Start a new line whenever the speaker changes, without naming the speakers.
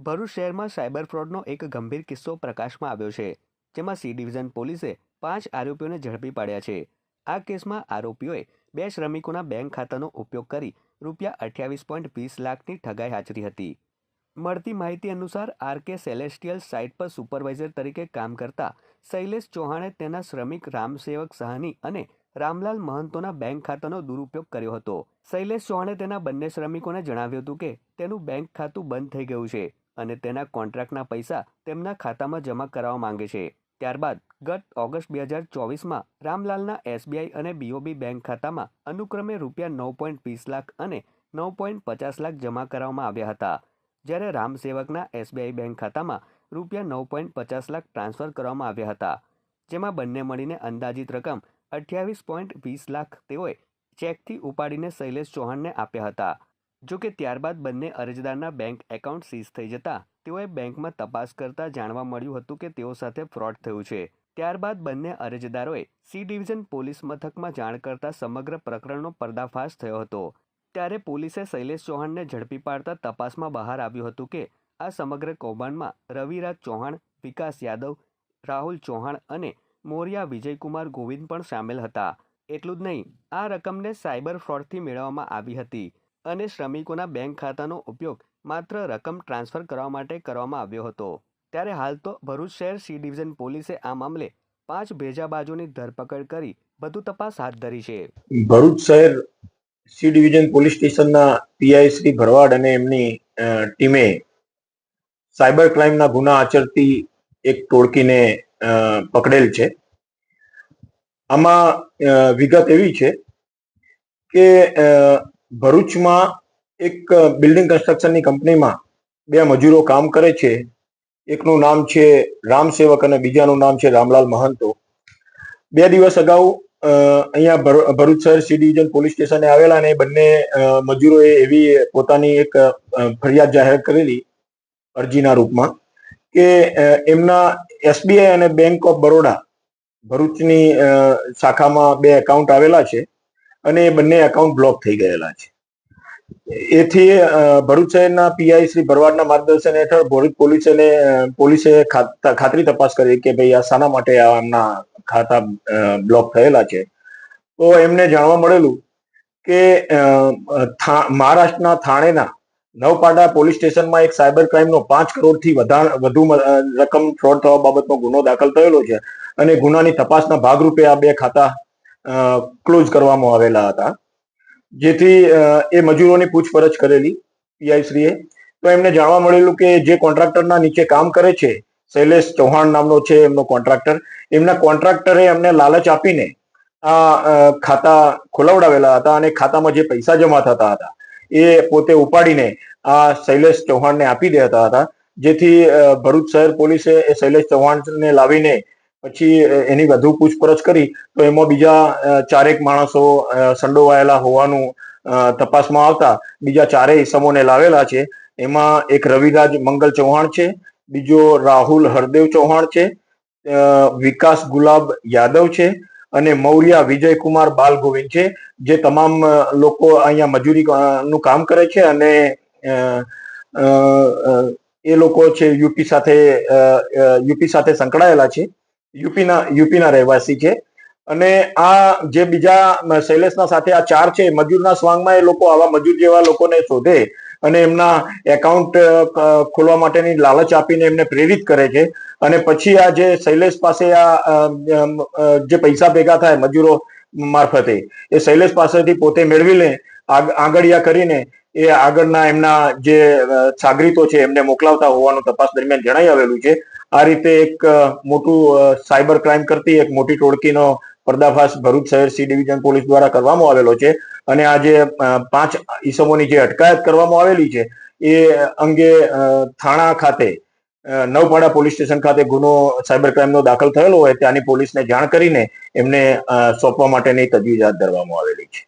ભરૂચ શહેરમાં સાયબર ફ્રોડનો એક ગંભીર કિસ્સો પ્રકાશમાં આવ્યો છે, જેમાં સી ડિવિઝન પોલીસે 5 આરોપીઓને ઝડપી પાડ્યા છે. આ કેસમાં આરોપીઓએ 2 શ્રમિકોના બેંક ખાતાનો ઉપયોગ કરી ₹28.20 લાખની ઠગાઈ આચરી હતી. મળતી માહિતી અનુસાર આરકે સેલેસ્ટિયલ સાઇટ પર સુપરવાઇઝર તરીકે કામ કરતા શૈલેષ ચૌહાણે તેના શ્રમિક રામસેવક સાહની અને રામલાલ મહંતોના બેંક ખાતાનો દુરુપયોગ કર્યો હતો. શૈલેષ ચૌહાણે તેના બંને શ્રમિકોને જણાવ્યું હતું કે તેનું બેંક ખાતું બંધ થઈ ગયું છે અને તેના કોન્ટ્રાક્ટના પૈસા તેમના ખાતામાં જમા કરાવવા માંગે છે. ત્યારબાદ ગત ઓગસ્ટ 2024માં રામલાલના એસબીઆઈ અને બીઓબી બેંક ખાતામાં અનુક્રમે ₹9.20 લાખ અને ₹9.50 લાખ જમા કરાવવામાં આવ્યા હતા, જ્યારે રામસેવકના એસબીઆઈ બેંક ખાતામાં ₹9.50 લાખ ટ્રાન્સફર કરવામાં આવ્યા હતા, જેમાં બંને મળીને અંદાજિત રકમ ₹28.20 લાખ તેઓએ ચેકથી ઉપાડીને શૈલેષ ચૌહાણને આપ્યા હતા. જોકે ત્યારબાદ બંને અરજદારના બેંક એકાઉન્ટ સીઝ થઈ જતા તેઓએ બેંકમાં તપાસ કરતા જાણવા મળ્યું હતું કે તેઓ સાથે ફ્રોડ થયું છે. ત્યારબાદ બંને અરજદારોએ સી ડિવિઝન પોલીસ મથકમાં જાણ કરતા સમગ્ર પ્રકરણનો પર્દાફાશ થયો હતો. ત્યારે પોલીસે શૈલેષ ચૌહાણને ઝડપી પાડતા તપાસમાં બહાર આવ્યું હતું કે આ સમગ્ર કૌભાંડમાં રવિરાજ ચૌહાણ, વિકાસ યાદવ, રાહુલ ચૌહાણ અને મોરિયા વિજયકુમાર ગોવિંદ પણ સામેલ હતા. એટલું જ નહીં, આ રકમને સાયબર ફ્રોડથી મેળવવામાં આવી હતી અને શ્રમિકોના બેંક ખાતાનો ઉપયોગ માત્ર રકમ ટ્રાન્સફર કરવા માટે કરવામાં આવ્યો હતો. ત્યારે હાલ તો ભરૂચ શહેર સી ડિવિઝન પોલીસે આ મામલે 5 ભેજાબાજોની ધરપકડ કરી વધુ તપાસ હાથ ધરી છે.
ભરૂચ શહેર સી ડિવિઝન પોલીસ સ્ટેશનના પીઆઈ શ્રી ભરવાડ અને એમની ટીમે સાયબર ક્રાઇમના ગુના આચરતી એક ટોળકીને પકડેલ છે. આમાં વિગત એવી છે કે ભરૂચમાં એક બિલ્ડિંગ કન્સ્ટ્રક્શનની કંપનીમાં 2 મજૂરો કામ કરે છે. એકનું નામ છે રામસેવક અને બીજાનું નામ છે રામલાલ મહંતો. 2 દિવસ અગાઉ અહીંયા ભરૂચ શહેર સી ડિવિઝન પોલીસ સ્ટેશને આવેલા અને બંને મજૂરોએ એવી પોતાની એક ફરિયાદ જાહેર કરેલી અરજીના રૂપમાં કે એમના એસબીઆઈ અને બેંક ઓફ બરોડા ભરૂચની શાખામાં 2 એકાઉન્ટ આવેલા છે અને એ બંને એકાઉન્ટ બ્લોક થઈ ગયેલા છે. એથી ભરૂચ શહેરના પીઆઈ શ્રી ભરવાડના માર્ગદર્શન હેઠળ ભરૂચ પોલીસે ખાતરી તપાસ કરી કે ભાઈ આ શાના માટે એમના ખાતા બ્લોક થયેલા છે. તો એમને જાણવા મળેલું કે મહારાષ્ટ્રના થાણેના નવપાડા પોલીસ સ્ટેશનમાં એક સાયબર ક્રાઇમનો 5 કરોડથી વધુ રકમ ફ્રોડ થવા બાબતનો ગુનો દાખલ થયેલો છે અને ગુનાની તપાસના ભાગરૂપે આ 2 ખાતા ક્લોઝ કરવામાં આવેલા હતા. જેથી એ મજૂરોની પૂછપરછ કરેલી પીઆઈ શ્રીએ તો એમને જાણવા મળેલું કે જે કોન્ટ્રાક્ટરના નીચે કામ કરે છે, શૈલેષ ચૌહાણ નામનો છે એમનો કોન્ટ્રાક્ટર, એમના કોન્ટ્રાક્ટરે એમને લાલચ આપીને આ ખાતા ખોલાવડાવેલા હતા અને ખાતામાં જે પૈસા જમા થતા હતા એ પોતે ઉપાડીને આ શૈલેષ ચૌહાણને આપી દેતા હતા. જેથી ભરૂચ શહેર પોલીસે એ શૈલેષ ચૌહાણને લાવીને પછી એની વધુ પૂછપરછ કરી તો એમાં બીજા 4 માણસો સંડોવાયેલા હોવાનું તપાસમાં આવતા બીજા 4 ઇસમોને લાવેલા છે. એમાં એક રવિરાજ મંગલ ચૌહાણ છે, બીજો રાહુલ હરદેવ ચૌહાણ છે, વિકાસ ગુલાબ યાદવ છે અને મૌર્યા વિજયકુમાર બાલ ગોવિંદ છે, જે તમામ લોકો અહીંયા મજૂરીનું કામ કરે છે અને એ લોકો છે યુપી સાથે સંકળાયેલા છે, યુપીના રહેવાસી છે. અને આ જે બીજા શૈલેષના સાથે આ 4 છે મજૂરના સ્વાંગમાં એ લોકો આવા મજૂર જેવા લોકોને શોધે અને એમના એકાઉન્ટ ખોલવા માટેની લાલચ આપીને એમને પ્રેરિત કરે છે અને પછી આ જે શૈલેષ પાસે આ જે પૈસા ભેગા થાય મજૂરો મારફતે એ શૈલેષ પાસેથી પોતે મેળવી લે, આંગળિયા કરીને એ આગળના એમના જે સાગરીતો છે એમને મોકલાવતા હોવાનું તપાસ દરમિયાન જણાઈ આવેલું છે. આ રીતે એક મોટું સાયબર ક્રાઇમ કરતી એક મોટી ટોળકીનો પર્દાફાશ ભરૂચ શહેર સી ડિવિઝન પોલીસ દ્વારા કરવામાં આવેલો છે અને આ જે 5 ઈસમોની જે અટકાયત કરવામાં આવેલી છે એ અંગે થાણા ખાતે નવપાડા પોલીસ સ્ટેશન ખાતે ગુનો સાયબર ક્રાઇમનો દાખલ થયેલો હોય ત્યાંની પોલીસને જાણ કરીને એમને સોંપવા માટેની તજવીજ હાથ ધરવામાં આવેલી છે.